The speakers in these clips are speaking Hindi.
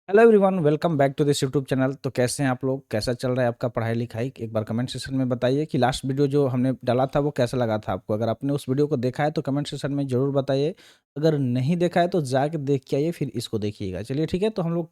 Hello everyone, welcome back to this YouTube channel. तो कैसे हैं आप लोग? कैसा चल रहा है आपका पढ़ाई लिखाई? एक बार कमेंट सेक्शन में बताइए कि लास्ट वीडियो जो हमने डाला था वो कैसा लगा था आपको। अगर आपने उस वीडियो को देखा है तो कमेंट सेक्शन में ज़रूर बताइए। अगर नहीं देखा है तो जाके देख के आइए, फिर इसको देखिएगा। चलिए ठीक है, तो हम लोग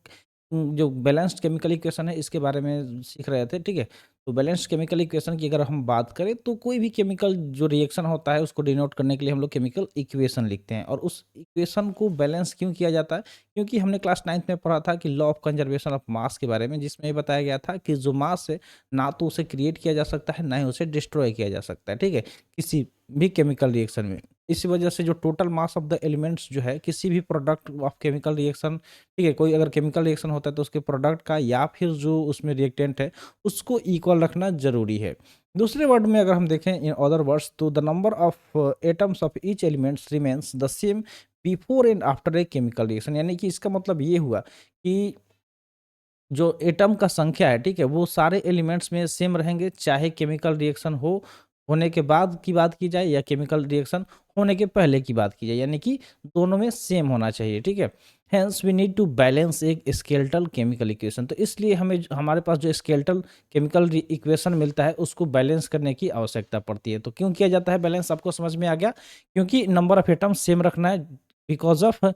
जो बैलेंस्ड केमिकल इक्वेशन है इसके बारे में सीख रहे थे। ठीक है, तो बैलेंस्ड केमिकल इक्वेशन की अगर हम बात करें तो कोई भी केमिकल जो रिएक्शन होता है उसको डिनोट करने के लिए हम लोग केमिकल इक्वेशन लिखते हैं। और उस इक्वेशन को बैलेंस क्यों किया जाता है? क्योंकि हमने क्लास 9th में पढ़ा था कि law of conservation of mass के बारे में, जिसमें ये बताया गया था कि जो मास है ना तो उसे क्रिएट किया जा सकता है, ना ही उसे डिस्ट्रॉय किया जा सकता है। ठीक है, किसी भी केमिकल रिएक्शन में। इसी वजह से जो total mass of the elements जो है किसी भी प्रोडक्ट ऑफ केमिकल रिएक्शन, ठीक है, कोई अगर केमिकल रिएक्शन होता है तो उसके प्रोडक्ट का या फिर जो उसमें रिएक्टेंट है उसको इक्वल रखना जरूरी है। दूसरे वर्ड में अगर हम देखें इन अदर वर्ड्स, तो the number of atoms of each elements remains the same before and after a chemical reaction. यानी कि इसका मतलब ये हुआ कि जो एटम का संख्या है, ठीक है, वो सारे एलिमेंट्स में सेम रहेंगे, चाहे केमिकल रिएक्शन होने के बाद की बात की जाए या केमिकल रिएक्शन होने के पहले की बात की जाए, यानी कि दोनों में सेम होना चाहिए। ठीक है, hence we need to balance एक स्केलेटल केमिकल इक्वेशन। तो इसलिए हमें हमारे पास जो स्केलेटल केमिकल इक्वेशन मिलता है उसको बैलेंस करने की आवश्यकता पड़ती है। तो क्यों किया जाता है बैलेंस? आपको समझ में आ गया, क्योंकि नंबर ऑफ एटम सेम रखना है because of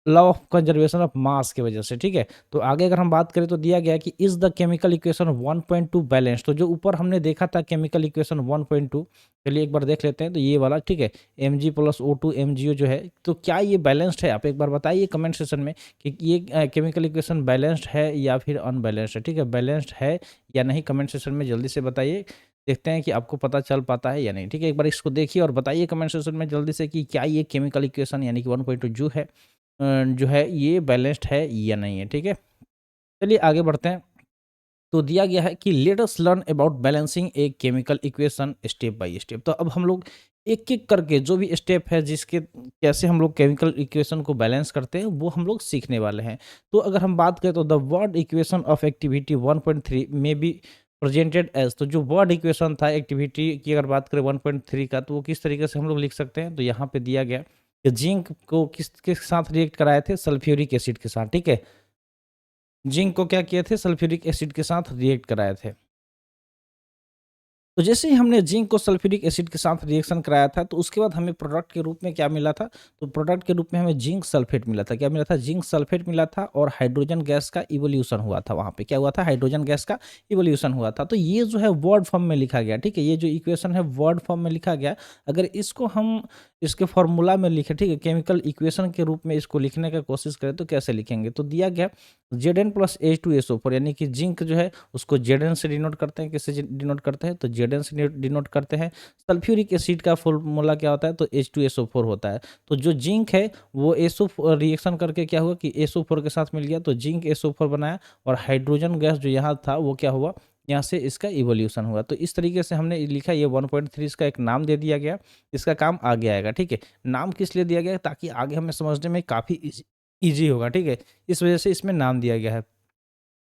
law of conservation of mass की वजह से। ठीक है, तो आगे अगर हम बात करें तो दिया गया है कि is the chemical equation 1.2 balance. तो जो ऊपर हमने देखा था केमिकल इक्वेशन 1.2, चलिए एक बार देख लेते हैं। तो ये वाला, ठीक है, Mg प्लस O2 MgO जो है, तो क्या ये बैलेंस्ड है? आप एक बार बताइए कमेंट सेक्शन में कि ये केमिकल इक्वेशन बैलेंस्ड है या फिर अनबैलेंस्ड है। ठीक है, बैलेंस्ड है या नहीं, कमेंट सेक्शन में जल्दी से बताइए। देखते हैं कि आपको पता चल पाता है या नहीं। ठीक है, एक बार इसको देखिए और बताइए कमेंट सेक्शन में जल्दी से कि क्या ये केमिकल इक्वेशन यानी कि 1.2 जो है ये बैलेंस्ड है या नहीं है। ठीक है, चलिए आगे बढ़ते हैं। तो दिया गया है कि let us learn about balancing A chemical equation step by step. तो अब हम लोग एक एक करके जो भी स्टेप है जिसके कैसे हम लोग केमिकल इक्वेशन को बैलेंस करते हैं वो हम लोग सीखने वाले हैं। तो अगर हम बात करें तो the word equation of activity 1.3 में बी प्रेजेंटेड एज। तो जो वर्ड इक्वेशन था एक्टिविटी की अगर बात करें 1.3 का, तो वो किस तरीके से हम लोग लिख सकते हैं? तो यहाँ पे दिया गया कि जिंक को किसके साथ रिएक्ट कराए थे? सल्फ्यूरिक एसिड के साथ। ठीक है, जिंक को क्या किए थे? सल्फ्यूरिक एसिड के साथ रिएक्ट कराए थे। तो जैसे ही हमने जिंक को सल्फ्यूरिक एसिड के साथ रिएक्शन कराया था, तो उसके बाद हमें प्रोडक्ट के रूप में क्या मिला था? तो प्रोडक्ट के रूप में हमें जिंक सल्फेट मिला था। क्या मिला था? जिंक सल्फेट मिला था और हाइड्रोजन गैस का इवोल्यूशन हुआ था। वहाँ पे क्या हुआ था? हाइड्रोजन गैस का इवोल्यूशन हुआ था। तो ये जो है वर्ड फॉर्म में लिखा गया। ठीक है, ये जो इक्वेशन है वर्ड फॉर्म में लिखा गया। अगर इसको हम इसके फॉर्मूला में लिखें, ठीक है, केमिकल इक्वेशन के रूप में इसको लिखने का कोशिश करें तो कैसे लिखेंगे? तो दिया गया Zn प्लस H2SO4, यानी कि जिंक जो है उसको Zn से डिनोट करते हैं। किससे डिनोट करते हैं? तो Zn से डिनोट करते हैं। सल्फ्यूरिक एसिड का फॉर्मूला क्या होता है? तो H2SO4 होता है। तो जो जिंक है वो SO रिएक्शन करके क्या हुआ कि SO4 के साथ मिल गया, तो जिंक SO4 बनाया और हाइड्रोजन गैस जो यहाँ था वो क्या हुआ? यहाँ से इसका इवोल्यूशन हुआ। तो इस तरीके से हमने लिखा, ये 1.3 इसका एक नाम दे दिया गया। इसका काम आगे आएगा। ठीक है, नाम किस लिए दिया गया? ताकि आगे हमें समझने में काफ़ी ईजी होगा। ठीक है, इस वजह से इसमें नाम दिया गया है।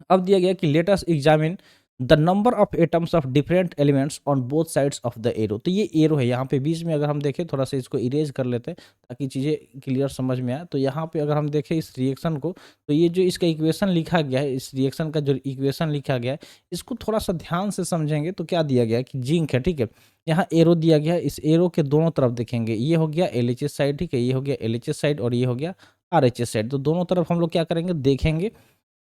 अब दिया गया कि let us examine the number of atoms of different elements on both sides of the arrow. तो ये एरो है, यहाँ पे बीच में अगर हम देखें, थोड़ा सा इसको इरेज कर लेते हैं ताकि चीज़ें क्लियर समझ में आए। तो यहाँ पे अगर हम देखें इस रिएक्शन को, तो ये जो इसका इक्वेशन लिखा गया है, इस रिएक्शन का जो इक्वेशन लिखा गया है, इसको थोड़ा सा ध्यान से समझेंगे तो क्या दिया गया है कि जिंक है। ठीक है, यहाँ एरो दिया गया है, इस एरो के दोनों तरफ देखेंगे, ये हो गया LHS साइड, ठीक है, ये हो गया LHS साइड और ये हो गया RHS साइड। तो दोनों तरफ हम लोग क्या करेंगे? देखेंगे।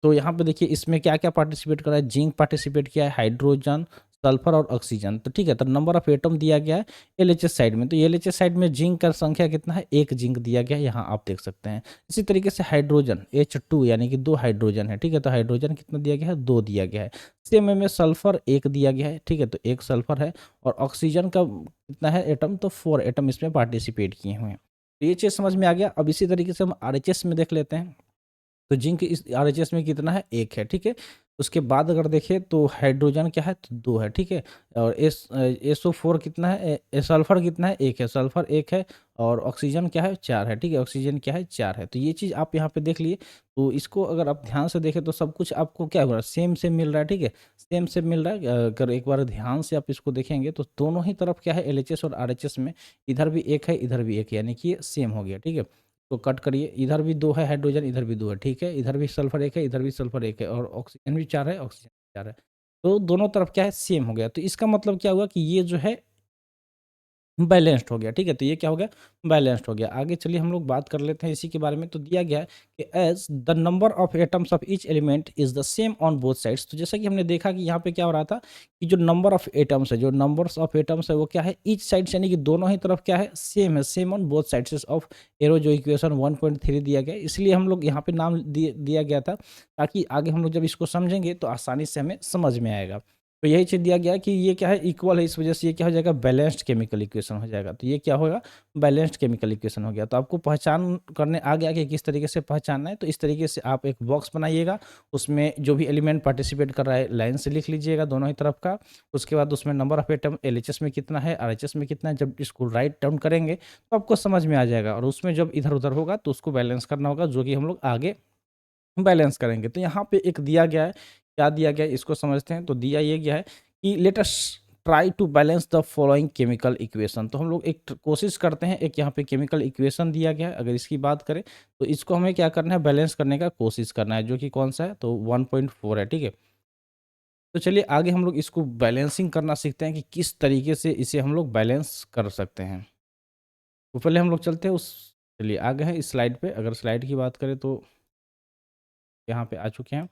तो यहाँ पे देखिए इसमें क्या-क्या पार्टिसिपेट कर रहा है? जिंक पार्टिसिपेट किया है, हाइड्रोजन, सल्फर और ऑक्सीजन। तो ठीक है, तो नंबर ऑफ एटम दिया गया है LHS साइड में। तो LHS साइड में जिंक का संख्या कितना है? 1 जिंक दिया गया है, यहाँ आप देख सकते हैं। इसी तरीके से हाइड्रोजन H2 यानी कि 2 हाइड्रोजन है। ठीक है, तो हाइड्रोजन कितना दिया गया है? 2 दिया गया है। सेम वे में सल्फर 1 दिया गया है। ठीक है, तो 1 सल्फर है और ऑक्सीजन का कितना है एटम? तो 4 एटम इसमें पार्टिसिपेट किए हुए हैं। तो ये चीज़ समझ में आ गया। अब इसी तरीके से हम RHS में देख लेते हैं। तो जिंक इस आरएचएस में कितना है? 1 है। ठीक है, उसके बाद अगर देखें तो हाइड्रोजन क्या है? तो 2 है। ठीक है, और SO4 कितना है? सल्फर कितना है? 1 है। सल्फर 1 है और ऑक्सीजन क्या है? 4 है। ठीक है, ऑक्सीजन क्या है? 4 है। तो ये चीज़ आप यहाँ पे देख लिए। तो इसको अगर आप ध्यान से देखें तो सब कुछ आपको क्या हो रहा है? सेम सेम मिल रहा है। ठीक है, सेम सेम मिल रहा है। अगर एक बार ध्यान से आप इसको देखेंगे तो दोनों ही तरफ क्या है? LHS और RHS में इधर भी 1 है, इधर भी 1 है, यानी कि ये सेम हो गया। ठीक है, तो कट करिए, इधर भी 2 है हाइड्रोजन, इधर भी 2 है, ठीक है। इधर भी सल्फर 1 है, इधर भी सल्फर 1 है और ऑक्सीजन भी 4 है, ऑक्सीजन 4 है। तो दोनों तरफ क्या है, सेम हो गया। तो इसका मतलब क्या हुआ कि ये जो है बैलेंस्ड हो गया, ठीक है। तो ये क्या हो गया, बैलेंस्ड हो गया। आगे चलिए हम लोग बात कर लेते हैं इसी के बारे में। तो दिया गया है कि as the number of atoms of each element is the same on both sides. तो जैसा कि हमने देखा कि यहाँ पे क्या हो रहा था कि जो नंबर ऑफ एटम्स है, जो नंबर्स ऑफ एटम्स है वो क्या है, ईच साइड यानी कि दोनों ही तरफ क्या है, सेम है, same on both sides of arrow, जो इक्वेशन 1.3 दिया गया है। इसलिए हम लोग यहाँ पे नाम दिया गया था, ताकि आगे हम लोग जब इसको समझेंगे तो आसानी से हमें समझ में आएगा। तो यही चीज़ दिया गया है कि ये क्या है, इक्वल है, इस वजह से ये क्या हो जाएगा, बैलेंस्ड केमिकल इक्वेशन हो जाएगा। तो ये क्या होगा, बैलेंस्ड केमिकल इक्वेशन हो गया। तो आपको पहचान करने आ गया कि किस तरीके से पहचानना है। तो इस तरीके से आप एक बॉक्स बनाइएगा, उसमें जो भी एलिमेंट पार्टिसिपेट कर रहा है लाइन से लिख लीजिएगा दोनों ही तरफ का। उसके बाद उसमें नंबर ऑफ एटम एलएचएस में कितना है, आरएचएस में कितना है, जब इसको राइट डाउन करेंगे तो आपको समझ में आ जाएगा। और उसमें जब इधर उधर होगा तो उसको बैलेंस करना होगा, जो कि हम लोग आगे बैलेंस करेंगे। तो यहाँ पे एक दिया गया है, क्या दिया गया है इसको समझते हैं। तो दिया ये गया है कि let us try to balance the following chemical equation. तो हम लोग एक कोशिश करते हैं, एक यहाँ पे केमिकल इक्वेशन दिया गया है, अगर इसकी बात करें तो इसको हमें क्या करना है, बैलेंस करने का कोशिश करना है, जो कि कौन सा है, तो 1.4 है, ठीक है। तो चलिए आगे हम लोग इसको बैलेंसिंग करना सीखते हैं कि किस तरीके से इसे हम लोग बैलेंस कर सकते हैं। तो पहले हम लोग चलते हैं उस, चलिए आगे हैं इस स्लाइड पे। अगर स्लाइड की बात करें तो यहाँ पे आ चुके हैं।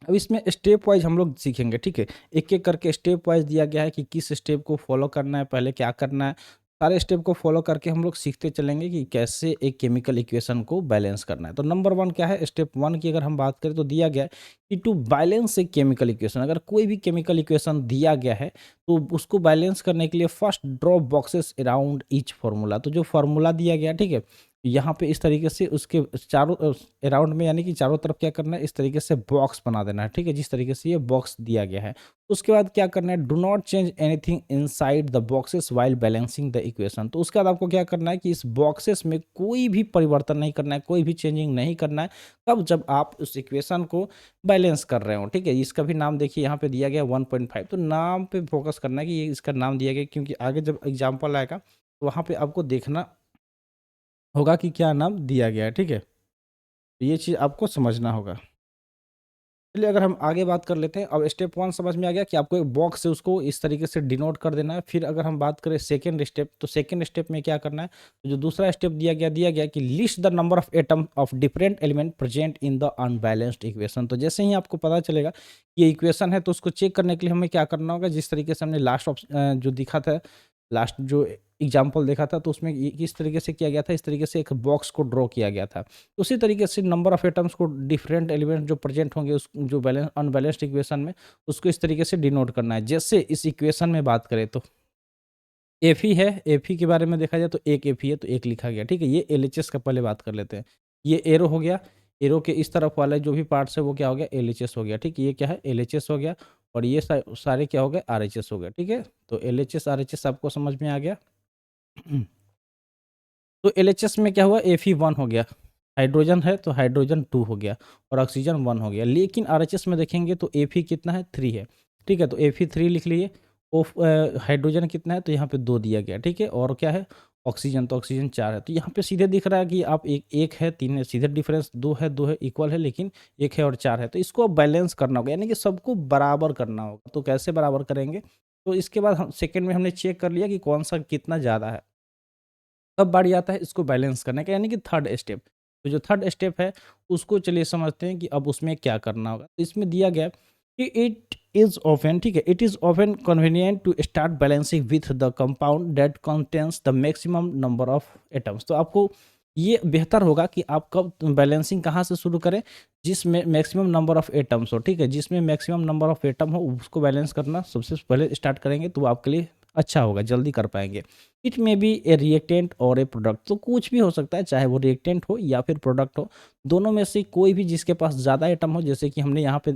अब इसमें स्टेप वाइज हम लोग सीखेंगे, ठीक है। एक एक करके स्टेप वाइज दिया गया है कि किस स्टेप को फॉलो करना है, पहले क्या करना है। सारे स्टेप को फॉलो करके हम लोग सीखते चलेंगे कि कैसे एक केमिकल इक्वेशन को बैलेंस करना है। तो नंबर 1 क्या है, स्टेप 1 की अगर हम बात करें तो दिया गया है कि to balance a chemical equation. अगर कोई भी केमिकल इक्वेशन दिया गया है तो उसको बैलेंस करने के लिए first draw boxes around each formula. तो जो फार्मूला दिया गया, ठीक है, यहाँ पे इस तरीके से उसके चारों अराउंड में, यानी कि चारों तरफ क्या करना है, इस तरीके से बॉक्स बना देना है, ठीक है, जिस तरीके से ये बॉक्स दिया गया है। उसके बाद क्या करना है, do not change anything inside the boxes while balancing the equation. तो उसके बाद आपको क्या करना है कि इस बॉक्सेस में कोई भी परिवर्तन नहीं करना है, कोई भी चेंजिंग नहीं करना है। कब, जब आप उस इक्वेशन को बैलेंस कर रहे हो, ठीक है। इसका भी नाम देखिए यहाँ पे दिया गया 1.5। तो नाम पे फोकस करना है कि ये इसका नाम दिया गया, क्योंकि आगे जब एग्जाम्पल आएगा तो वहाँ पे आपको देखना होगा कि क्या नाम दिया गया है, ठीक है। तो ये चीज़ आपको समझना होगा। चलिए अगर हम आगे बात कर लेते हैं। अब स्टेप 1 समझ में आ गया कि आपको एक बॉक्स से उसको इस तरीके से डिनोट कर देना है। फिर अगर हम बात करें सेकंड स्टेप, तो सेकंड स्टेप में क्या करना है, तो जो दूसरा स्टेप दिया गया कि list the number of atom of different element present in the unbalanced equation. तो जैसे ही आपको पता चलेगा कि ये इक्वेशन है तो उसको चेक करने के लिए हमें क्या करना होगा, जिस तरीके से हमने लास्ट जो दिखा था, लास्ट जो एग्जाम्पल देखा था, तो उसमें किस तरीके से किया गया था, इस तरीके से एक बॉक्स को ड्रॉ किया गया था। उसी तरीके से नंबर ऑफ एटम्स को डिफरेंट एलिमेंट जो प्रेजेंट होंगे उस जो बैलेंस अनबैलेंस्ड इक्वेशन में, उसको इस तरीके से डिनोट करना है। जैसे इस इक्वेशन में बात करें तो एफ ही है, एफ ही के बारे में देखा जाए तो एक एफ ही है, तो एक लिखा गया, ठीक है। ये एलएचएस का पहले बात कर लेते हैं। ये एरो हो गया, एरो के इस तरफ वाला जो भी पार्ट्स है वो क्या हो गया, एलएचएस हो गया, ठीक है। ये क्या है, एलएचएस हो गया। और ये सारे क्या हो गए, आरएचएस हो गया, ठीक है। तो एलएचएस आरएचएस आपको समझ में आ गया। तो एलएचएस में क्या हुआ, Fe1 हो गया, हाइड्रोजन है तो हाइड्रोजन 2 हो गया और ऑक्सीजन 1 हो गया। लेकिन आरएचएस में देखेंगे तो Fe कितना है, 3 है, ठीक है। तो Fe3 लिख लिए। हाइड्रोजन कितना है, तो यहाँ पे 2 दिया गया, ठीक है। और क्या है, ऑक्सीजन, तो ऑक्सीजन 4 है। तो यहाँ पे सीधे दिख रहा है कि आप एक है, 3 है, सीधे डिफरेंस 2 है, इक्वल है, लेकिन 1 है और 4 है। तो इसको बैलेंस करना होगा, यानी कि सबको बराबर करना होगा। तो कैसे बराबर करेंगे, तो इसके बाद हम सेकेंड में हमने चेक कर लिया कि कौन सा कितना ज़्यादा है। तब बारी आता है इसको बैलेंस करने का, यानी कि थर्ड स्टेप। तो जो थर्ड स्टेप है उसको चलिए समझते हैं कि अब उसमें क्या करना होगा। तो इसमें दिया गया है कि इट इज ऑफन, ठीक है, it is often convenient to start balancing with the compound that contains the maximum number of atoms. तो आपको ये बेहतर होगा कि आप कब बैलेंसिंग कहाँ से शुरू करें, जिसमें मैक्सिमम नंबर ऑफ एटम्स हो, ठीक है। जिसमें मैक्सिमम नंबर ऑफ एटम हो उसको बैलेंस करना सबसे पहले स्टार्ट करेंगे तो वो आपके लिए अच्छा होगा, जल्दी कर पाएंगे। It may be A reactant और ए प्रोडक्ट। तो कुछ भी हो सकता है, चाहे वो रिएक्टेंट हो या फिर प्रोडक्ट हो, दोनों में से कोई भी जिसके पास ज़्यादा एटम हो। जैसे कि हमने यहाँ पे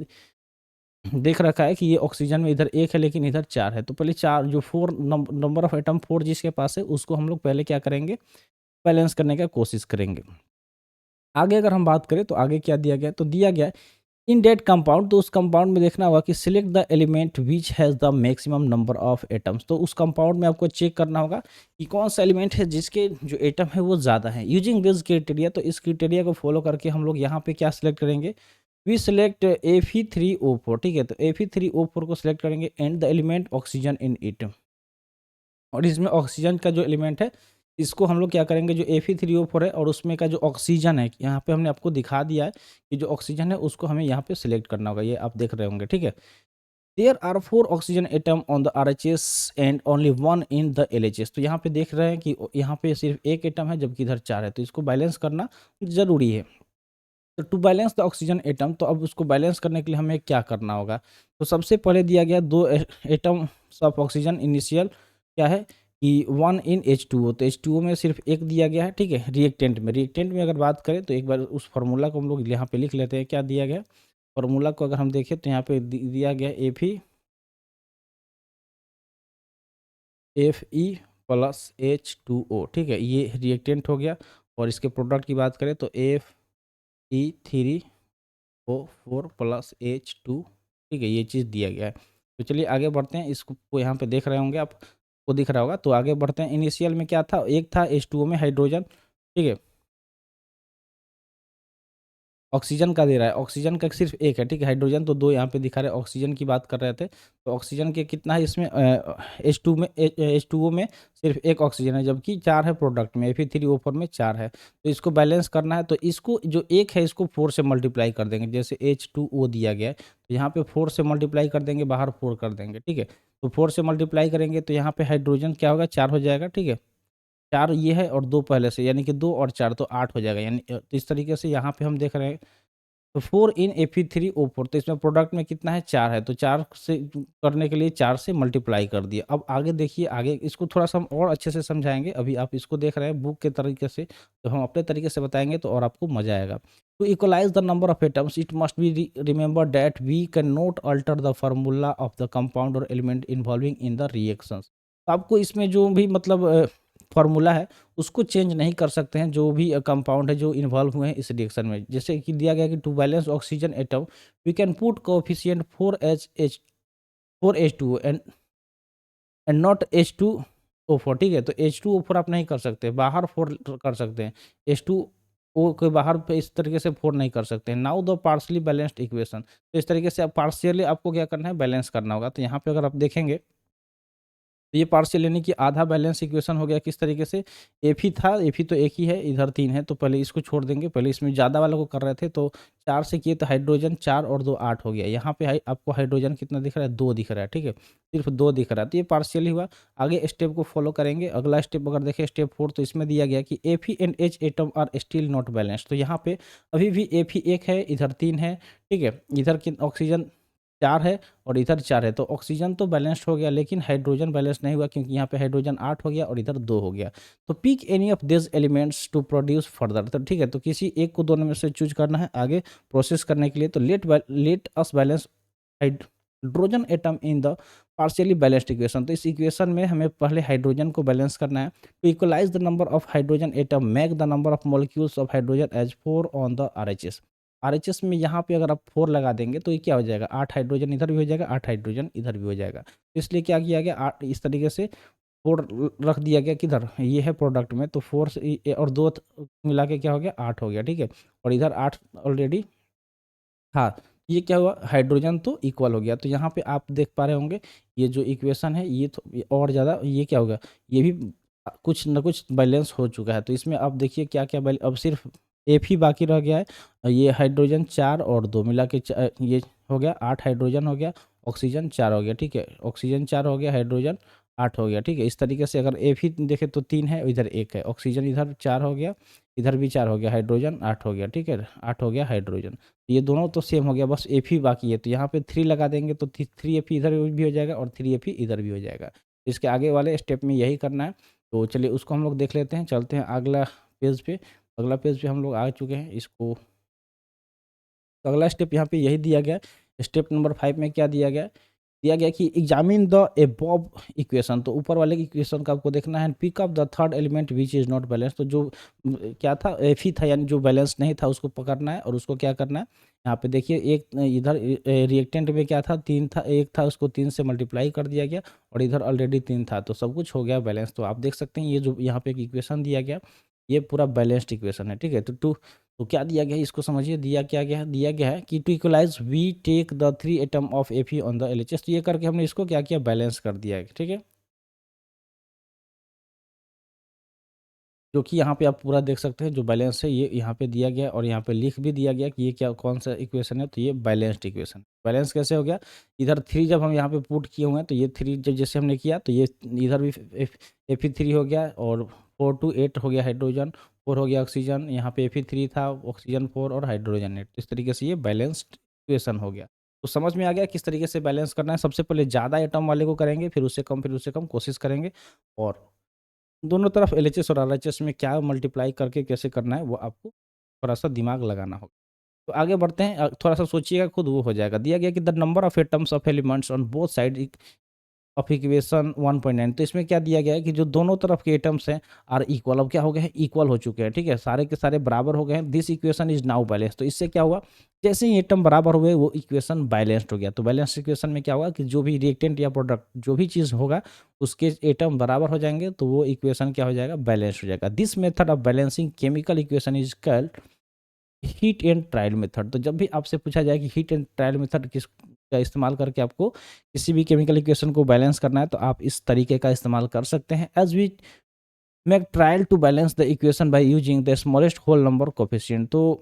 देख रखा है कि ये ऑक्सीजन में इधर 1 है लेकिन इधर 4 है। तो पहले 4 जो 4 नंबर ऑफ एटम 4 जिसके पास है उसको हम लोग पहले क्या करेंगे, बैलेंस करने का कोशिश करेंगे। आगे अगर हम बात करें तो आगे क्या दिया गया, तो दिया गया इन दैट कंपाउंड, तो उस कंपाउंड में देखना होगा कि select the element which has the maximum number of atoms. तो उस कंपाउंड में आपको चेक करना होगा कि कौन सा एलिमेंट है जिसके जो एटम है वो ज़्यादा है। यूजिंग दिस क्राइटेरिया, तो इस क्राइटेरिया को फॉलो करके हम लोग यहाँ पे क्या सिलेक्ट करेंगे, वी सिलेक्ट Fe3O4, ठीक है। तो Fe3O4 को सिलेक्ट करेंगे and the element oxygen in it. और इसमें ऑक्सीजन का जो एलिमेंट है इसको हम लोग क्या करेंगे, जो Fe3O4 है और उसमें का जो ऑक्सीजन है, यहाँ पे हमने आपको दिखा दिया है कि जो ऑक्सीजन है उसको हमें यहाँ पे सिलेक्ट करना होगा, ये आप देख रहे होंगे, ठीक है। There are 4 oxygen atom on the RHS and only 1 in the LHS। तो यहाँ पे देख रहे हैं कि यहाँ पे सिर्फ एक एटम है जबकि इधर 4 है, तो इसको बैलेंस करना ज़रूरी है। तो to balance the oxygen atom, तो अब उसको बैलेंस करने के लिए हमें क्या करना होगा, तो सबसे पहले दिया गया 2 एटम ऑफ ऑक्सीजन इनिशियल क्या है कि 1 इन H2O। तो H2O में सिर्फ एक दिया गया है, ठीक है। रिएक्टेंट में अगर बात करें तो एक बार उस फार्मूला को हम लोग यहाँ पे लिख लेते हैं, क्या दिया गया फार्मूला को अगर हम देखें तो यहाँ पे दिया गया Fe प्लस H2O, ठीक है। ये रिएक्टेंट हो गया। और इसके प्रोडक्ट की बात करें तो Fe3O4 प्लस H2, ठीक है, ये चीज़ दिया गया है। तो चलिए आगे बढ़ते हैं, इसको यहाँ पे देख रहे होंगे आप, को दिख रहा होगा। तो आगे बढ़ते हैं, इनिशियल में क्या था, एक था H2O में हाइड्रोजन, ठीक है। ऑक्सीजन का दे रहा है, ऑक्सीजन का सिर्फ एक है, ठीक है। हाइड्रोजन तो 2 यहाँ पे दिखा रहे हैं, ऑक्सीजन की बात कर रहे थे। तो ऑक्सीजन के कितना है इसमें, H2O में सिर्फ एक ऑक्सीजन है जबकि 4 है प्रोडक्ट में, Fe3O4 में 4 है। तो इसको बैलेंस करना है, तो इसको जो एक है इसको 4 से मल्टीप्लाई कर देंगे, जैसे H2O दिया गया है तो यहाँ पे 4 से मल्टीप्लाई कर देंगे, बाहर 4 कर देंगे, ठीक है। तो 4 से मल्टीप्लाई करेंगे तो यहाँ पे हाइड्रोजन क्या होगा, 4 हो जाएगा, ठीक है। 4 ये है और 2 पहले से, यानी कि 2 और 4 तो 8 हो जाएगा। यानी तो इस तरीके से यहाँ पे हम देख रहे हैं, तो 4 इन Fe3O4, तो इसमें प्रोडक्ट में कितना है, 4 है। तो 4 से करने के लिए 4 से मल्टीप्लाई कर दिया। अब आगे देखिए, आगे इसको थोड़ा-सा हम और अच्छे से समझाएँगे। अभी आप इसको देख रहे हैं बुक के तरीके से, तो हम अपने तरीके से बताएँगे तो और आपको मज़ा आएगा। To equalise the number of atoms, it must be remember that we can not alter the formula of the compound और element involving in the reactions. तो आपको इसमें जो भी मतलब फार्मूला है उसको चेंज नहीं कर सकते हैं, जो भी कंपाउंड है जो इन्वॉल्व हुए हैं इस रिएक्शन में। जैसे कि दिया गया कि to balance oxygen atom we can put coefficient 4H2O and not H2O4, ठीक है। तो H2O4 आप नहीं कर सकते, बाहर 4 कर सकते हैं। H2O के बाहर पे इस तरीके से 4 नहीं कर सकते हैं। Now the partially balanced equation, तो इस तरीके से आप पार्शियली आपको क्या करना है, बैलेंस करना होगा। तो यहाँ पे अगर आप देखेंगे तो ये पार्शियल यानी कि आधा बैलेंस इक्वेशन हो गया, किस तरीके से, Fe था, Fe तो एक ही है, इधर 3 है, तो पहले इसको छोड़ देंगे। पहले इसमें ज़्यादा वाले को कर रहे थे तो 4 से किए तो हाइड्रोजन 4 और 2 8 हो गया। यहाँ पे आपको हाइड्रोजन कितना दिख रहा है, 2 दिख रहा है, ठीक है। सिर्फ 2 दिख रहा है, तो ये पार्शियल ही हुआ। आगे स्टेप को फॉलो करेंगे। अगला स्टेप अगर देखें स्टेप 4, तो इसमें दिया गया कि Fe and H atom are still not balanced. तो यहाँ पे अभी भी Fe 1 है, इधर 3 है, ठीक है। इधर की ऑक्सीजन 4 है और इधर 4 है, तो ऑक्सीजन तो बैलेंस्ड हो गया लेकिन हाइड्रोजन बैलेंस नहीं हुआ, क्योंकि यहाँ पे हाइड्रोजन 8 हो गया और इधर 2 हो गया। तो pick any of this elements to produce further, तो ठीक है। तो किसी एक को दोनों में से चूज करना है आगे प्रोसेस करने के लिए। तो let us balance hydrogen atom in the partially balanced equation. तो इस इक्वेशन में हमें पहले हाइड्रोजन को बैलेंस करना है। To equalise the number of hydrogen atom make the number of molecules of hydrogen as 4 on the RHS। RHS में यहाँ पे अगर आप 4 लगा देंगे तो ये क्या हो जाएगा, 8 हाइड्रोजन इधर भी हो जाएगा, 8 हाइड्रोजन इधर भी हो जाएगा। तो इसलिए क्या किया गया, 8 इस तरीके से 4 रख दिया गया, किधर, ये है प्रोडक्ट में। तो 4 से और 2 मिला के क्या हो गया, 8 हो गया, ठीक है। और इधर 8 ऑलरेडी, हाँ, ये क्या हुआ, हाइड्रोजन तो इक्वल हो गया। तो यहाँ पे आप देख पा रहे होंगे ये जो इक्वेशन है ये तो ये और ज़्यादा ये क्या होगा, ये भी कुछ न कुछ बैलेंस हो चुका है। तो इसमें अब देखिए क्या क्या अब सिर्फ एफ ही बाकी रह गया है। ये हाइड्रोजन 4 और 2 मिला के ये हो गया 8 हाइड्रोजन हो गया, ऑक्सीजन 4 हो गया, ठीक है। ऑक्सीजन 4 हो गया, हाइड्रोजन 8 हो गया, ठीक है। इस तरीके से अगर एफ ही देखें तो 3 है, इधर 1 है, ऑक्सीजन इधर 4 हो गया, इधर भी 4 हो गया, हाइड्रोजन 8 हो गया, ठीक है। 8 हो गया हाइड्रोजन, ये दोनों तो सेम हो गया, बस एफ ही बाकी है। तो यहाँ पे 3 लगा देंगे तो 3 एफ इधर भी हो जाएगा और 3 एफ इधर भी हो जाएगा। इसके आगे वाले स्टेप में यही करना है। तो चलिए उसको हम लोग देख लेते हैं, चलते हैं अगला पेज पे। अगला पेज पे हम लोग आ चुके हैं इसको। तो अगला स्टेप यहाँ पे यही दिया गया है। स्टेप नंबर 5 में क्या दिया गया है दिया गया कि एग्जामिन द अबव इक्वेशन, तो ऊपर वाले इक्वेशन का आपको देखना है, pick up the third element which is not balance, तो जो क्या था, एफ ही था, यानी जो बैलेंस नहीं था उसको पकड़ना है और उसको क्या करना है, यहाँ पे देखिए एक इधर रिएक्टेंट में क्या था, 3 था, एक था, उसको 3 से मल्टीप्लाई कर दिया गया और इधर ऑलरेडी 3 था, तो सब कुछ हो गया बैलेंस। तो आप देख सकते हैं ये जो यहाँ पे एक इक्वेशन दिया गया, ये पूरा बैलेंस्ड इक्वेशन है, ठीक है। तो क्या दिया गया है इसको समझिए, दिया क्या गया है, दिया गया है कि to equalise we take the 3 atom of Fe on the LHS, तो ये करके हमने इसको क्या किया, बैलेंस कर दिया है, ठीक है। जो कि यहाँ पे आप पूरा देख सकते हैं, जो बैलेंस है ये यहाँ पे दिया गया है और यहाँ पे लिख भी दिया गया कि ये क्या, कौन सा इक्वेशन है, तो ये बैलेंस्ड इक्वेशन। बैलेंस कैसे हो गया, इधर 3 जब हम यहाँ पे पुट किए हुए हैं, तो ये 3 जब जैसे हमने किया, तो ये इधर भी Fe3 हो गया और 4 to 8 हो गया हाइड्रोजन, 4 हो गया ऑक्सीजन, यहाँ पे Fe3 था, ऑक्सीजन 4 और हाइड्रोजन 8, इस तरीके से ये बैलेंस्ड इक्वेशन हो गया। तो समझ में आ गया किस तरीके से बैलेंस करना है, सबसे पहले ज़्यादा एटम वाले को करेंगे, फिर उससे कम, फिर उससे कम कोशिश करेंगे, और दोनों तरफ एलएचएस और आरएचएस में क्या मल्टीप्लाई करके कैसे करना है वो आपको थोड़ा-सा दिमाग लगाना होगा। तो आगे बढ़ते हैं, थोड़ा-सा सोचिएगा खुद, वो हो जाएगा। दिया गया कि the number of atoms of elements on both side of equation 1.9, तो इसमें क्या दिया गया है कि जो दोनों तरफ के एटम्स हैं आर इक्वल, अब क्या हो गए हैं, इक्वल हो चुके हैं, ठीक है, सारे के सारे बराबर हो गए हैं। This equation is now balance, तो इससे क्या हुआ, जैसे ही एटम बराबर हुए वो इक्वेशन बैलेंस्ड हो गया। तो बैलेंस इक्वेशन में क्या होगा कि जो भी रिएक्टेंट या प्रोडक्ट जो भी चीज़ होगा उसके एटम बराबर हो जाएंगे, तो वो इक्वेशन क्या हो जाएगा, बैलेंस्ड हो जाएगा। This method of balancing chemical equation is called heat and trial method. तो जब भी आपसे पूछा जाए कि हीट एंड ट्रायल मेथड किस का इस्तेमाल करके आपको किसी भी केमिकल इक्वेशन को बैलेंस करना है, तो आप इस तरीके का इस्तेमाल कर सकते हैं। As we make trial to balance the equation by using the smallest whole number coefficient, तो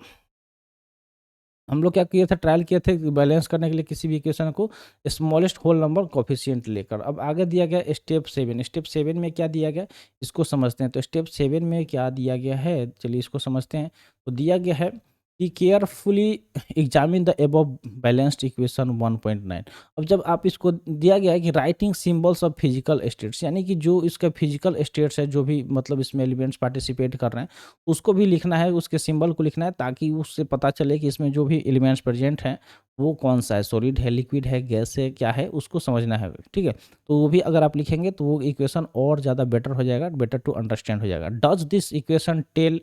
हम लोग क्या किए थे, ट्रायल किए थे बैलेंस करने के लिए किसी भी इक्वेशन को स्मॉलेस्ट होल नंबर कोफिशिएंट लेकर। अब आगे दिया गया स्टेप 7, स्टेप 7 में क्या दिया गया इसको समझते हैं। तो स्टेप 7 में क्या दिया गया है, चलिए इसको समझते हैं। तो दिया गया है कि carefully examine the above balanced equation 1.9। अब जब आप इसको दिया गया है कि writing symbols of physical states, यानी कि जो इसका फिजिकल स्टेट्स है, जो भी मतलब इसमें एलिमेंट्स पार्टिसिपेट कर रहे हैं उसको भी लिखना है, उसके सिंबल को लिखना है, ताकि उससे पता चले कि इसमें जो भी एलिमेंट्स प्रेजेंट हैं वो कौन सा है, सॉलिड है, लिक्विड है, गैस है, क्या है, उसको समझना है, ठीक है। तो वो भी अगर आप लिखेंगे तो वो इक्वेशन और ज़्यादा बेटर हो जाएगा, बेटर टू अंडरस्टैंड हो जाएगा। Does this equation tell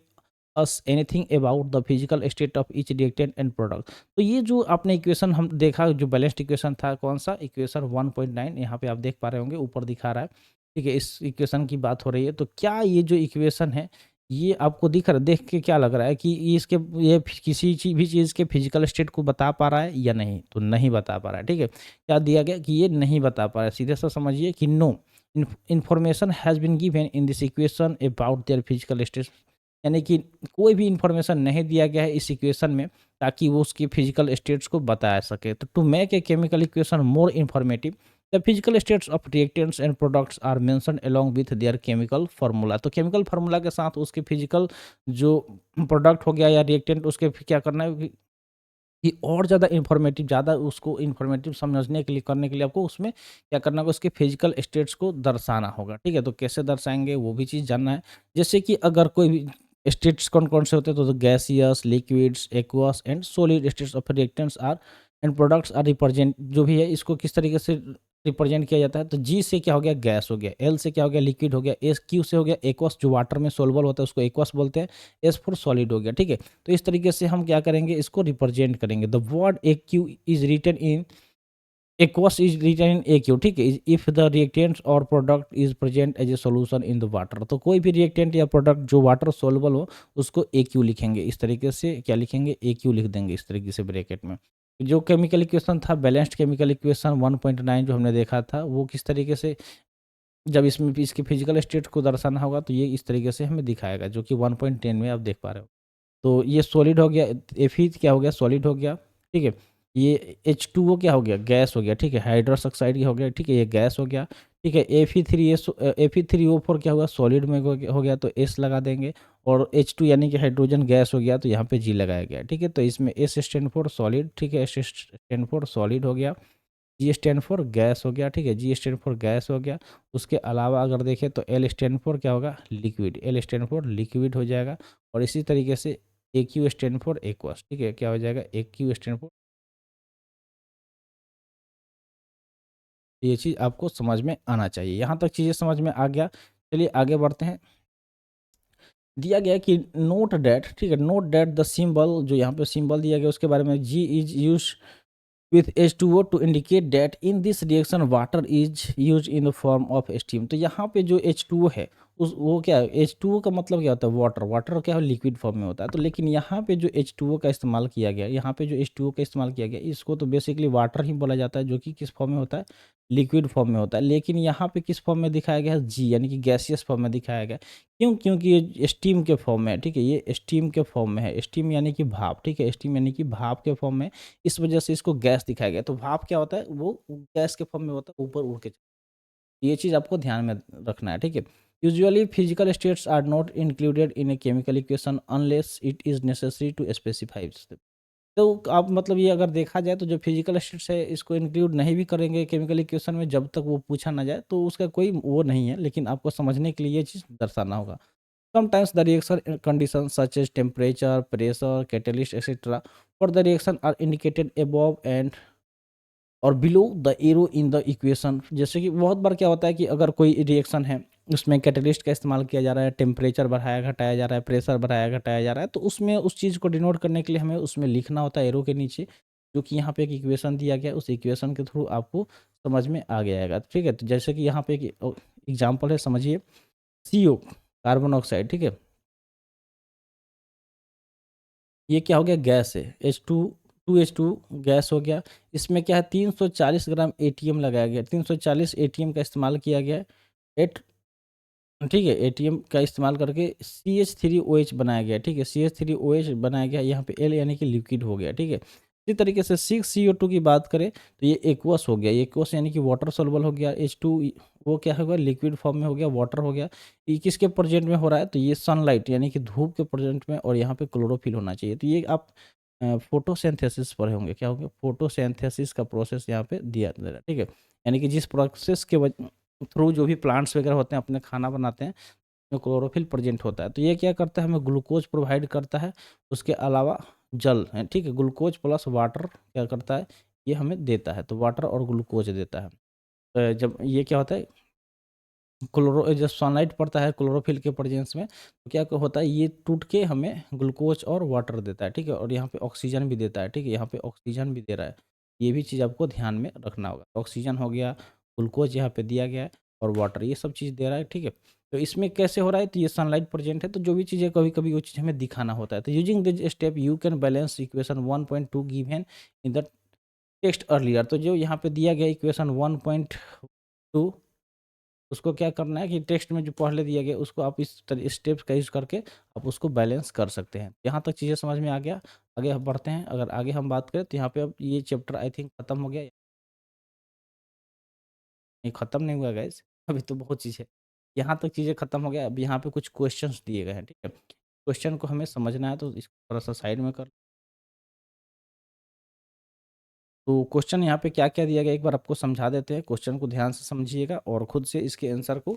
us anything about the physical state of each reactant and product. तो ये जो आपने इक्वेशन हम देखा, जो बैलेंस्ड इक्वेशन था, कौन सा इक्वेशन 1.9, यहाँ पे आप देख पा रहे होंगे ऊपर दिखा रहा है, ठीक है, इस इक्वेशन की बात हो रही है। तो क्या ये जो इक्वेशन है ये आपको दिख रहा, देख के क्या लग रहा है कि ये इसके ये किसी भी चीज़ के फिजिकल स्टेट को बता पा रहा है या नहीं, तो नहीं बता पा रहा है, ठीक है। क्या दिया गया कि ये नहीं बता पा रहा है, सीधे सा समझिए कि no information has been given in this equation about their physical state, यानी कि कोई भी इंफॉर्मेशन नहीं दिया गया है इस इक्वेशन में ताकि वो उसकी फिजिकल स्टेट्स को बता सके। तो to make a chemical equation more informative the physical states of reactants and products are mentioned along with their chemical formula. तो केमिकल फार्मूला के साथ उसके फिजिकल जो प्रोडक्ट हो गया या रिएक्टेंट, उसके क्या करना है कि और ज़्यादा इन्फॉर्मेटिव, ज़्यादा उसको इन्फॉर्मेटिव समझने के लिए, करने के लिए आपको उसमें क्या करना होगा, उसके फिजिकल स्टेट्स को दर्शाना होगा, ठीक है। तो कैसे दर्शाएंगे वो भी चीज़ जानना है। जैसे कि अगर कोई भी स्टेट्स कौन कौन से होते हैं, तो gaseous, liquids, aqueous and solid states of reactants are and products are represent, जो भी है इसको किस तरीके से रिप्रेजेंट किया जाता है। तो जी से क्या हो गया, गैस हो गया, एल से क्या हो गया, लिक्विड हो गया, एस क्यू से हो गया एक्वस, जो वाटर में सोलबल होता है उसको एक्वस बोलते हैं, एस फॉर सॉलिड हो गया, ठीक है। तो इस तरीके से हम क्या करेंगे, इसको रिप्रेजेंट करेंगे। The word a q is written in aqueous is written in a q, ठीक है, इफ द रिएक्टेंट और product is present as a solution in the water. तो कोई भी रिएक्टेंट या प्रोडक्ट जो वाटर सोलबल हो उसको ए क्यू लिखेंगे, इस तरीके से क्या लिखेंगे, ए क्यू लिख देंगे इस तरीके से ब्रैकेट में। जो केमिकल इक्वेशन था, बैलेंस्ड केमिकल इक्वेशन 1.9 जो हमने देखा था, वो किस तरीके से, जब इसमें भी इसके फिजिकल स्टेट को दर्शाना होगा तो ये इस तरीके से हमें दिखाएगा, जो कि 1.10 में आप देख पा रहे हो। तो ये सॉलिड हो गया, Fe क्या हो गया, सॉलिड हो गया, ठीक है। ये H2O क्या हो गया, गैस हो गया, ठीक है। हाइड्रस ऑक्साइड क्या हो गया, ठीक है, ये गैस हो गया, ठीक है। Fe3O4 क्या हुआ, सॉलिड में हो गया, तो S लगा देंगे। और H2 यानी कि हाइड्रोजन गैस हो गया, तो यहाँ पे G लगाया गया, ठीक है। तो इसमें S स्टैंड फॉर सॉलिड, ठीक है, S स्टैंड फॉर सॉलिड हो गया, जी स्टैंड फॉर गैस हो गया, ठीक है, जी स्टैंड फॉर गैस हो गया। उसके अलावा अगर देखें तो एल स्टैंड फॉर क्या होगा, liquid, L stand for liquid हो जाएगा। और इसी तरीके से ए क्यू स्टैंड फॉर एक्वस, ठीक है, क्या हो जाएगा, ए क्यू स्टैंड फॉर ये चीज़ आपको समझ में आना चाहिए। यहाँ तक चीज़ें समझ में आ गया। चलिए आगे बढ़ते हैं। दिया गया है कि नोट दैट, ठीक है, नोट दैट द सिंबल, जो यहाँ पे सिंबल दिया गया उसके बारे में, G is use with H2O to indicate that in this reaction water is used in the form of steam। तो यहाँ पे जो H2O है उस वो क्या है, H2O का मतलब क्या होता है, वाटर। वाटर क्या है, लिक्विड फॉर्म में होता है। तो लेकिन यहाँ पे जो H2O का इस्तेमाल किया गया, यहाँ पे जो H2O का इस्तेमाल किया गया, इसको तो बेसिकली वाटर ही बोला जाता है, जो कि किस फॉर्म में होता है, लिक्विड फॉर्म में होता है। लेकिन यहाँ पे किस फॉर्म में दिखाया गया है, जी, यानी कि गैसियस फॉर्म में दिखाया गया है। क्यों? क्योंकि ये स्टीम के फॉर्म में है, ठीक है, ये स्टीम के फॉर्म में है। स्टीम यानी कि भाप, ठीक है, स्टीम यानी कि भाप के फॉर्म में, इस वजह से इसको गैस दिखाया गया। तो भाप क्या होता है, वो गैस के फॉर्म में होता है, ऊपर उड़ के ये चीज़ आपको ध्यान में रखना है, ठीक है। Usually physical states are not included in a chemical equation unless it is necessary to specify. तो आप मतलब ये अगर देखा जाए तो जो फिजिकल स्टेट्स है इसको इंक्लूड नहीं भी करेंगे केमिकल इक्वेशन में, जब तक वो पूछा ना जाए तो उसका कोई वो नहीं है, लेकिन आपको समझने के लिए ये चीज़ दर्शाना होगा। Sometimes the reaction conditions such as temperature, pressure, catalyst, etc. for the reaction are indicated above and और below the arrow in the equation. जैसे कि बहुत बार क्या होता है कि अगर कोई रिएक्शन है उसमें कैटलिस्ट का इस्तेमाल किया जा रहा है, टेम्परेचर बढ़ाया घटाया जा रहा है, प्रेशर बढ़ाया घटाया जा रहा है, तो उसमें उस चीज़ को डिनोट करने के लिए हमें उसमें लिखना होता है एरो के नीचे, जो कि यहाँ पे एक इक्वेशन दिया गया है। उस इक्वेशन के थ्रू आपको समझ में आ गया है, ठीक है। तो जैसे कि यहाँ पे एक एग्जाम्पल है, समझिए, CO, कार्बन ऑक्साइड, ठीक है, ये क्या हो गया, गैस है, H2 गैस हो गया। इसमें क्या है, 340 ग्राम एटीएम लगाया गया, 340 एटीएम का इस्तेमाल किया गया है। एट ठीक है, एटीएम का इस्तेमाल करके CH3OH बनाया गया, ठीक है, CH3OH बनाया गया। यहाँ पे L यानी कि लिक्विड हो गया, ठीक है। इसी तरीके से 6CO2 की बात करें तो ये एक्वस हो गया, एक्वस यानी कि वाटर सोल्युबल हो गया। H2 वो क्या होगा, लिक्विड फॉर्म में हो गया, वाटर हो गया। ये किसके प्रेजेंट में हो रहा है, तो ये सनलाइट यानी कि धूप के प्रेजेंट में, और यहाँ पे क्लोरोफिल होना चाहिए। तो ये आप फोटोसिंथेसिस पढ़े होंगे, क्या होंगे, फोटोसिंथेसिस का प्रोसेस यहाँ पे दिया गया, ठीक है। यानी कि जिस प्रोसेस के थ्रू जो भी प्लांट्स वगैरह होते हैं अपने खाना बनाते हैं, में क्लोरोफिल प्रेजेंट होता है। तो ये क्या करता है, हमें ग्लूकोज प्रोवाइड करता है, उसके अलावा जल है, ठीक है, ग्लूकोज प्लस वाटर क्या करता है, ये हमें देता है। तो वाटर और ग्लूकोज देता है। जब ये क्या होता है, जब सनलाइट पड़ता है क्लोरोफिल के प्रेजेंस में, तो क्या होता है, ये टूट के हमें ग्लूकोज और वाटर देता है, ठीक है, और यहाँ पे ऑक्सीजन भी देता है, ठीक है, यहाँ पे ऑक्सीजन भी दे रहा है। ये भी चीज़ आपको ध्यान में रखना होगा। ऑक्सीजन हो गया, ग्लूकोज यहाँ पे दिया गया है, और वाटर, ये सब चीज़ दे रहा है, ठीक है। तो इसमें कैसे हो रहा है, तो ये सनलाइट प्रेजेंट है, तो जो भी चीज़ें कभी कभी वो चीज़ हमें दिखाना होता है। तो using this step you can balance equation 1.2 given in the text earlier. तो जो यहाँ पे दिया गया इक्वेशन 1.2, उसको क्या करना है कि टेक्स्ट में जो पहले दिया गया उसको आप इस स्टेप्स का यूज़ करके आप उसको बैलेंस कर सकते हैं। यहाँ तक चीज़ें समझ में आ गया। आगे हम बढ़ते हैं। अगर आगे हम बात करें तो यहाँ पे अब ये चैप्टर आई थिंक खत्म हो गया। ये खत्म नहीं हुआ गाइस, अभी तो बहुत चीज़ है। यहाँ तक चीज़ें खत्म हो गया। अब यहाँ पे कुछ क्वेश्चंस दिए गए हैं, ठीक है। क्वेश्चन को हमें समझना है, तो इसको थोड़ा सा साइड में कर। तो क्वेश्चन यहाँ पे क्या क्या दिया गया एक बार आपको समझा देते हैं। क्वेश्चन को ध्यान से समझिएगा और खुद से इसके आंसर को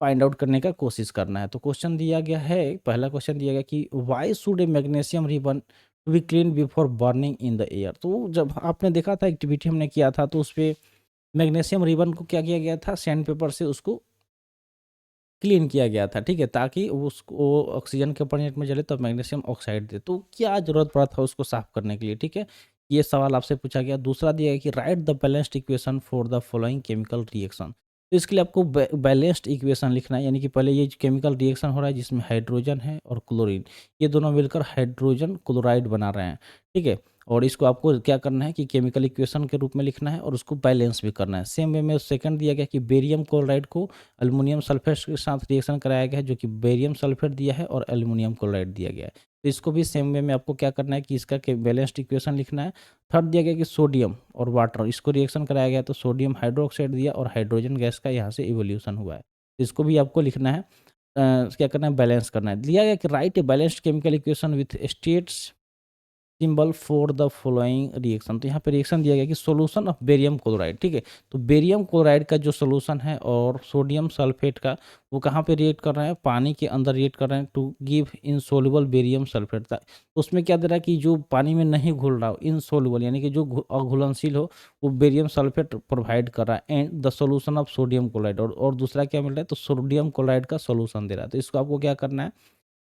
फाइंड आउट करने का कोशिश करना है। तो क्वेश्चन दिया गया है, पहला क्वेश्चन दिया गया कि why should a magnesium ribbon to be clean before burning in the air. तो जब आपने देखा था एक्टिविटी हमने किया था, तो उस पे मैग्नीशियम रिबन को क्या किया गया था, सैंड पेपर से उसको क्लीन किया गया था, ठीक है, ताकि उसको ऑक्सीजन के प्रेजेंट में जले तो मैग्नीशियम ऑक्साइड दे। तो क्या जरूरत पड़ा था उसको साफ करने के लिए, ठीक है, ये सवाल आपसे पूछा गया। दूसरा दिया गया कि right the balanced equation for the following chemical reaction. तो इसके लिए आपको बैलेंस्ड इक्वेशन लिखना है, यानी कि पहले ये केमिकल रिएक्शन हो रहा है जिसमें हाइड्रोजन है और क्लोरीन, ये दोनों मिलकर हाइड्रोजन क्लोराइड बना रहे हैं, ठीक है। और इसको आपको क्या करना है कि केमिकल इक्वेशन के रूप में लिखना है और उसको बैलेंस भी करना है। सेम वे में सेकंड दिया गया कि बेरियम क्लोराइड को अल्युमिनियम सल्फेट के साथ रिएक्शन कराया गया है, जो कि बेरियम सल्फेट दिया है और एल्युमिनियम क्लोराइड दिया गया है। तो इसको भी सेम वे में आपको क्या करना है कि इसका बैलेंस्ड इक्वेशन लिखना है। थर्ड दिया गया कि सोडियम और वाटर, इसको रिएक्शन कराया गया, तो सोडियम हाइड्रोक्साइड दिया और हाइड्रोजन गैस का यहाँ से इवोल्यूशन हुआ है। तो इसको भी आपको लिखना है, क्या करना है, बैलेंस करना है। दिया गया कि right a balanced chemical equation with states symbol for the following reaction. तो यहाँ पे रिएक्शन दिया गया कि सॉल्यूशन ऑफ बेरियम क्लोराइड, ठीक है। तो बेरियम क्लोराइड का जो सॉल्यूशन है और सोडियम सल्फेट का, वो कहाँ पे रिएक्ट कर रहे हैं, पानी के अंदर रिएक्ट कर रहे हैं to give insoluble barium sulphate. तो उसमें क्या दे रहा है कि जो पानी में नहीं घुल रहा हो, इनसोल्युबल यानी कि जो अघुलनशील हो, वो बेरियम सल्फेट प्रोवाइड कर रहा है, and the solution of sodium chloride, और दूसरा क्या मिल रहा है, तो सोडियम क्लोराइड का सॉल्यूशन दे रहा है। तो इसको आपको क्या करना है,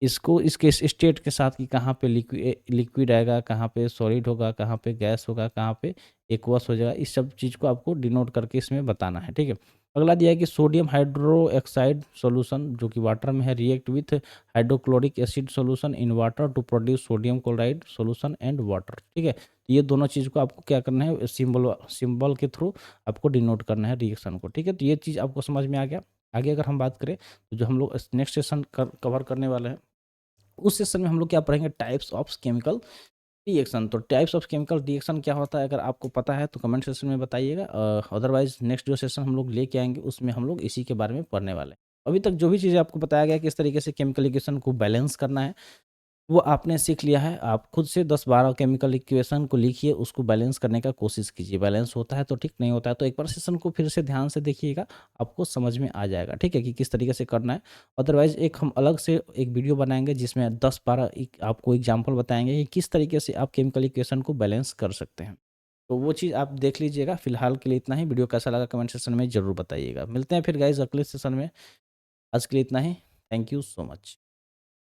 इसको इसके स्टेट के साथ कि कहाँ पे लिक्विड आएगा, कहाँ पे सॉलिड होगा, कहाँ पे गैस होगा, कहाँ पे एक्वस हो जाएगा, इस सब चीज़ को आपको डिनोट करके इसमें बताना है, ठीक है। अगला दिया है कि सोडियम हाइड्रोक्साइड सॉल्यूशन जो कि वाटर में है react with hydrochloric acid solution in water to produce sodium chloride solution and water, ठीक है। तो ये दोनों चीज़ को आपको क्या करना है, सिंबल के थ्रू आपको डिनोट करना है रिएक्शन को, ठीक है। तो ये चीज़ आपको समझ में आ गया। आगे अगर हम बात करें तो जो हम लोग नेक्स्ट सेशन कवर करने वाले हैं, उस सेशन में हम लोग क्या पढ़ेंगे, टाइप्स ऑफ केमिकल रिएक्शन। तो टाइप्स ऑफ केमिकल रिएक्शन क्या होता है, अगर आपको पता है तो कमेंट सेशन में बताइएगा। अदरवाइज नेक्स्ट जो सेशन हम लोग लेके आएंगे उसमें हम लोग इसी के बारे में पढ़ने वाले हैं। अभी तक जो भी चीज़ें आपको बताया गया कि इस तरीके से केमिकल रिएक्शन को बैलेंस करना है, वो आपने सीख लिया है। आप खुद से 10-12 केमिकल इक्वेशन को लिखिए, उसको बैलेंस करने का कोशिश कीजिए। बैलेंस होता है तो ठीक, नहीं होता है तो एक बार सेशन को फिर से ध्यान से देखिएगा, आपको समझ में आ जाएगा, ठीक है, कि किस तरीके से करना है। अदरवाइज़ एक हम अलग से एक वीडियो बनाएँगे जिसमें 10-12 आपको एग्जाम्पल बताएँगे कि किस तरीके से आप केमिकल इक्वेशन को बैलेंस कर सकते हैं। तो वो चीज़ आप देख लीजिएगा। फिलहाल के लिए इतना ही। वीडियो कैसा लगा कमेंट सेक्शन में ज़रूर बताइएगा। मिलते हैं फिर गाइज़ अगले सेशन में। आज के लिए इतना ही। Thank you so much.